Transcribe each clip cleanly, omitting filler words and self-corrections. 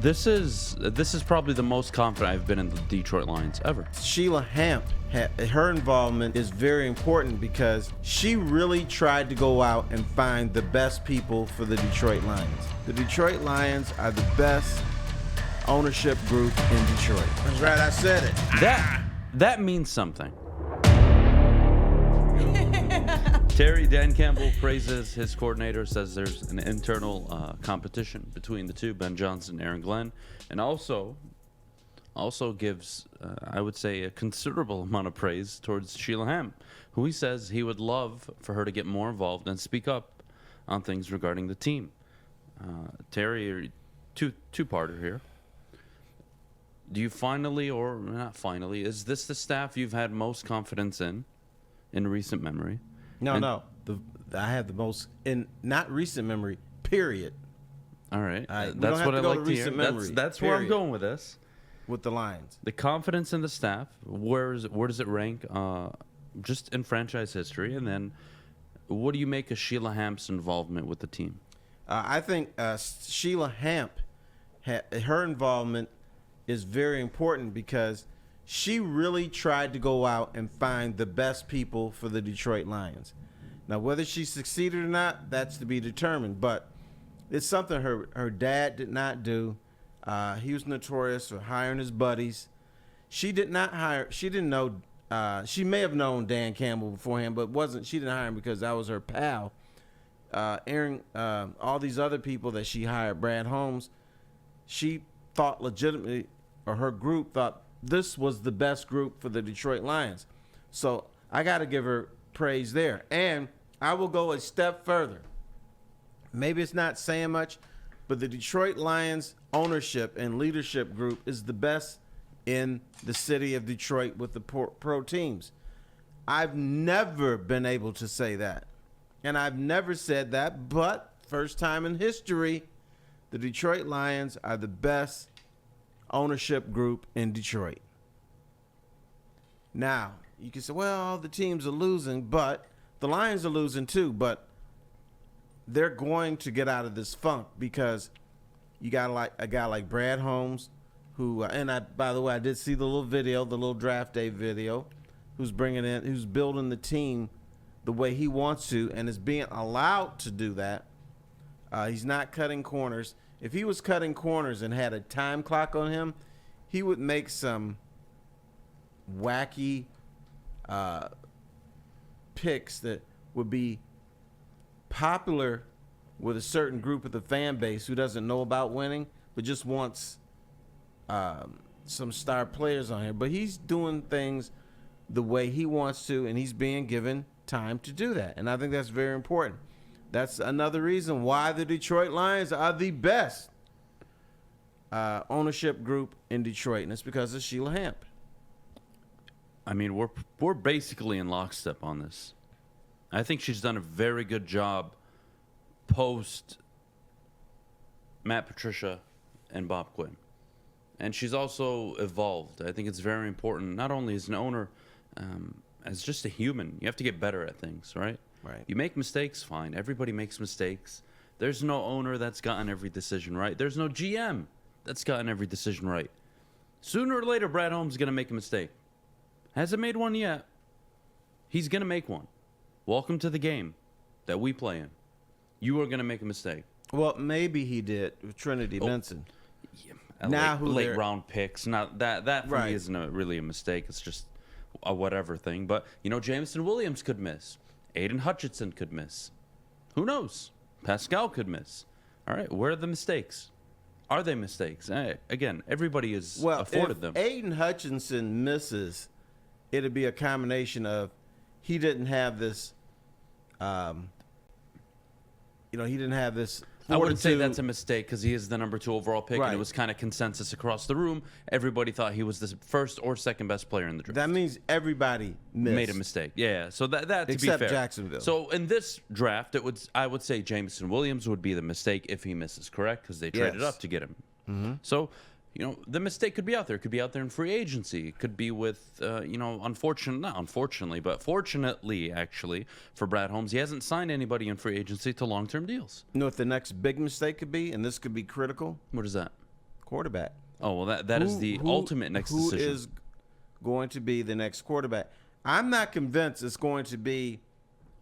This is probably the most confident I've been in the Detroit Lions ever. Sheila Hamp, her involvement is very important because she really tried to go out and find the best people for the Detroit Lions. The Detroit Lions are the best ownership group in Detroit. That's right, I said it. That means something. Dan Campbell praises his coordinator, says there's an internal competition between the two, Ben Johnson and Aaron Glenn, and also gives, I would say, a considerable amount of praise towards Sheila Hamp, who he says he would love for her to get more involved and speak up on things regarding the team. Terry, two-parter here. Do you finally, or not finally, is this the staff you've had most confidence in recent memory? No. I have the most in not recent memory. Period. All right, that's what I like to hear. That's where I'm going with this. With the Lions, the confidence in the staff. Where does it rank? Just in franchise history, and then what do you make of Sheila Hamp's involvement with the team? I think Sheila Hamp, her involvement is very important because she really tried to go out and find the best people for the Detroit Lions. Now, whether she succeeded or not, that's to be determined. But it's something her dad did not do. He was notorious for hiring his buddies. She did not hire. She didn't know. She may have known Dan Campbell beforehand, but she didn't hire him because that was her pal. Aaron, all these other people that she hired, Brad Holmes, she thought legitimately, or her group thought this was the best group for the Detroit Lions. So I got to give her praise there. And I will go a step further. Maybe it's not saying much, but the Detroit Lions ownership and leadership group is the best in the city of Detroit with the pro teams. I've never been able to say that. And I've never said that, but first time in history, the Detroit Lions are the best ownership group in Detroit. Now, you can say, well, all the teams are losing, but the Lions are losing too, but they're going to get out of this funk because you got like a guy like Brad Holmes, who, by the way, I did see the little draft day video, who's building the team the way he wants to and is being allowed to do that. He's not cutting corners. If he was cutting corners and had a time clock on him, he would make some wacky picks that would be popular with a certain group of the fan base who doesn't know about winning, but just wants some star players on here. But he's doing things the way he wants to, and he's being given time to do that. And I think that's very important. That's another reason why the Detroit Lions are the best ownership group in Detroit, and it's because of Sheila Hamp. I mean, we're basically in lockstep on this. I think she's done a very good job post Matt Patricia and Bob Quinn. And she's also evolved. I think it's very important, not only as an owner, as just a human. You have to get better at things, right? Right. You make mistakes, fine. Everybody makes mistakes. There's no owner that's gotten every decision right. There's no GM that's gotten every decision right. Sooner or later, Brad Holmes is going to make a mistake. Hasn't made one yet. He's going to make one. Welcome to the game that we play in. You are going to make a mistake. Well, maybe he did with Trinity Benson. Yeah, now late round picks. Not that for me isn't really a mistake. It's just a whatever thing. But, Jameson Williams could miss. Aiden Hutchinson could miss. Who knows? Pascal could miss. All right, where are the mistakes? Are they mistakes? Again, everybody is afforded them. If Aiden Hutchinson misses, it'd be a combination of he didn't have this, he didn't have this. I wouldn't say that's a mistake because he is the number 2 overall pick, right. And it was kind of consensus across the room. Everybody thought he was the first or second best player in the draft. That means everybody made a mistake. Yeah, so that to except be fair. Jacksonville. So in this draft, I would say Jameson Williams would be the mistake if he misses, correct? Because they traded up to get him. Mm-hmm. So, the mistake could be out there. It could be out there in free agency. It could be with, not unfortunately, but fortunately, actually, for Brad Holmes, he hasn't signed anybody in free agency to long-term deals. You know what the next big mistake could be, and this could be critical? What is that? quarterback. Oh, well, that is the ultimate next decision. Who is going to be the next quarterback? I'm not convinced it's going to be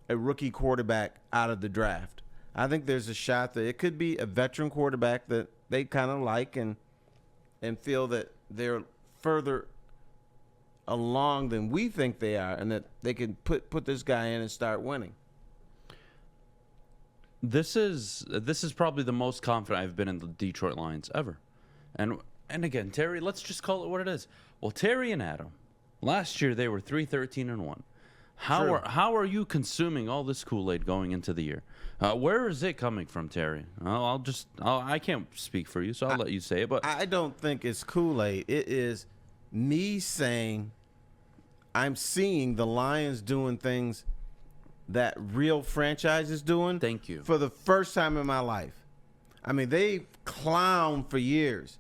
a rookie quarterback out of the draft. I think there's a shot that it could be a veteran quarterback that they kind of like and feel that they're further along than we think they are, and that they can put this guy in and start winning. This is probably the most confident I've been in the Detroit Lions ever. And again, Terry, let's just call it what it is. Well, Terry and Adam, last year they were 3-13-1. How are you consuming all this Kool-Aid going into the year? Where is it coming from, Terry? I can't speak for you, so I'll let you say it. But I don't think it's Kool-Aid. It is me saying I'm seeing the Lions doing things that real franchises doing. Thank you. For the first time in my life. I mean, they clown for years.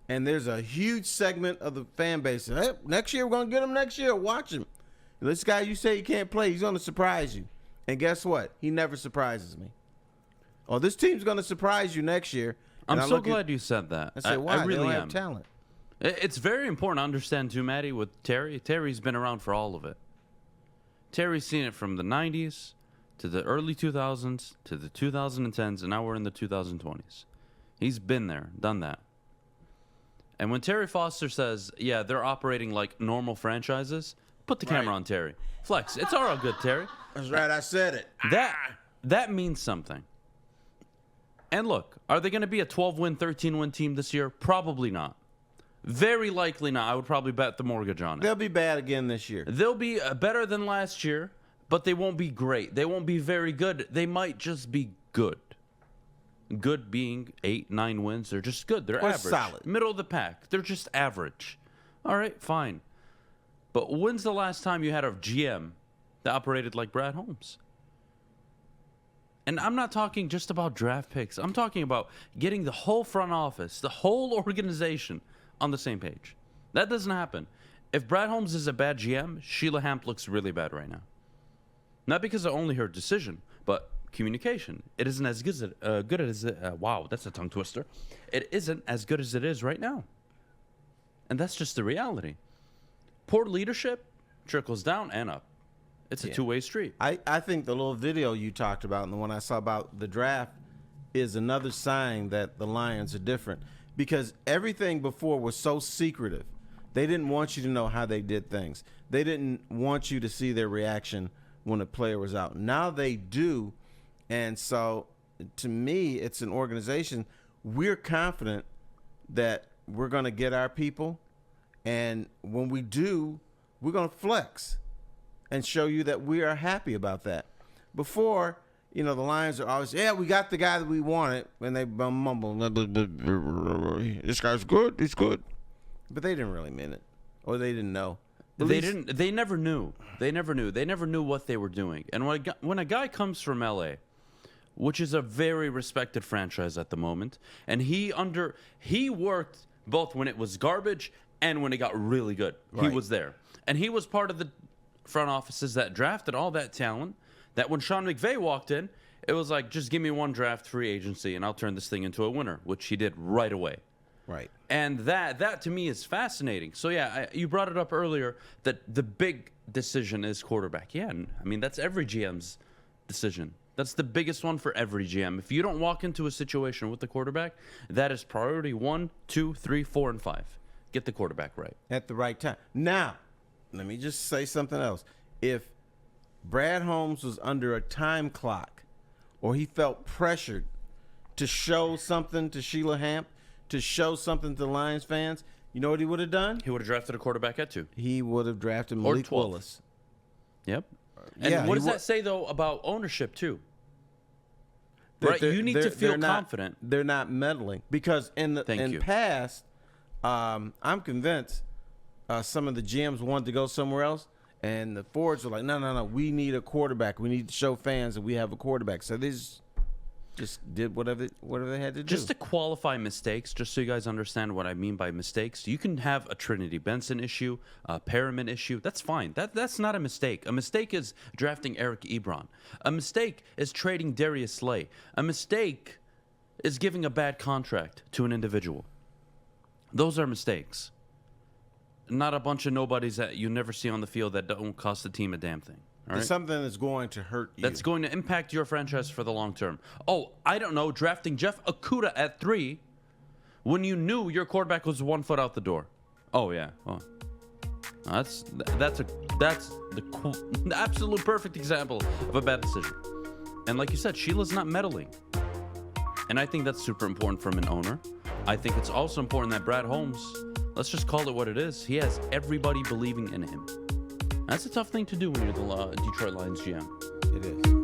And there's a huge segment of the fan base. Hey, next year, we're going to get him next year. Watch him. This guy you say he can't play, he's going to surprise you. And guess what? He never surprises me. Oh, this team's going to surprise you next year. I'm so glad you said that. I said, why? I really they don't am. have talent. It's very important to understand, too, Maddie, with Terry. Terry's been around for all of it. Terry's seen it from the 90s to the early 2000s to the 2010s, and now we're in the 2020s. He's been there, done that. And when Terry Foster says, yeah, they're operating like normal franchises, put the camera on Terry. Flex. It's all good, Terry. That's right. I said it. That means something. And look, are they going to be a 12-win, 13-win team this year? Probably not. Very likely not. I would probably bet the mortgage on it. They'll be bad again this year. They'll be better than last year, but they won't be great. They won't be very good. They might just be good. Good being 8-9 wins. They're just good. They're average. Solid. Middle of the pack. They're just average. All right, fine. But when's the last time you had a GM that operated like Brad Holmes? And I'm not talking just about draft picks. I'm talking about getting the whole front office, the whole organization on the same page. That doesn't happen. If Brad Holmes is a bad GM, Sheila Hamp looks really bad right now. Not because of only her decision, but communication. It isn't as good as it. Wow, that's a tongue twister. It isn't as good as it is right now. And that's just the reality. Poor leadership trickles down and up. It's a two-way street. I think the little video you talked about and the one I saw about the draft is another sign that the Lions are different. Because everything before was so secretive. They didn't want you to know how they did things. They didn't want you to see their reaction when a player was out. Now they do. And so, to me, it's an organization. We're confident that we're going to get our people. And when we do, we're going to flex and show you that we are happy about that. Before, the Lions are always, yeah, we got the guy that we wanted. And they mumble, this guy's good, he's good. But they didn't really mean it. Or they didn't know. They never knew. They never knew what they were doing. And when a guy comes from LA, which is a very respected franchise at the moment, and he worked both when it was garbage and when it got really good. Right. He was there. And he was part of the front offices that drafted all that talent, that when Sean McVay walked in, it was like, just give me one draft free agency and I'll turn this thing into a winner, which he did right away. Right. And that to me is fascinating. So, yeah, you brought it up earlier that the big decision is quarterback. Yeah, I mean, that's every GM's decision. That's the biggest one for every GM. If you don't walk into a situation with the quarterback, that is priority 1, 2, 3, 4, and 5. Get the quarterback right. At the right time. Now, let me just say something else. If Brad Holmes was under a time clock or he felt pressured to show something to Sheila Hamp, to show something to Lions fans, you know what he would have done? He would have drafted a quarterback at 2. He would have drafted Malik Willis. Yep. And what does that say, though, about ownership, too? Right? You need to feel confident. They're not meddling. Because in the past, I'm convinced some of the GMs wanted to go somewhere else, and the Fords were like, no, we need a quarterback. We need to show fans that we have a quarterback. So they just did whatever they had to do. Just to qualify mistakes, just so you guys understand what I mean by mistakes, you can have a Trinity Benson issue, a Perriman issue. That's fine. That's not a mistake. A mistake is drafting Eric Ebron. A mistake is trading Darius Slay. A mistake is giving a bad contract to an individual. Those are mistakes. Not a bunch of nobodies that you never see on the field that don't cost the team a damn thing. All right? It's something that's going to hurt you. That's going to impact your franchise for the long term. Oh, I don't know, drafting Jeff Okudah at 3 when you knew your quarterback was 1 foot out the door. Oh yeah, oh. That's the absolute perfect example of a bad decision. And like you said, Sheila's not meddling, and I think that's super important from an owner. I think it's also important that Brad Holmes, let's just call it what it is, he has everybody believing in him. That's a tough thing to do when you're the Detroit Lions GM. It is.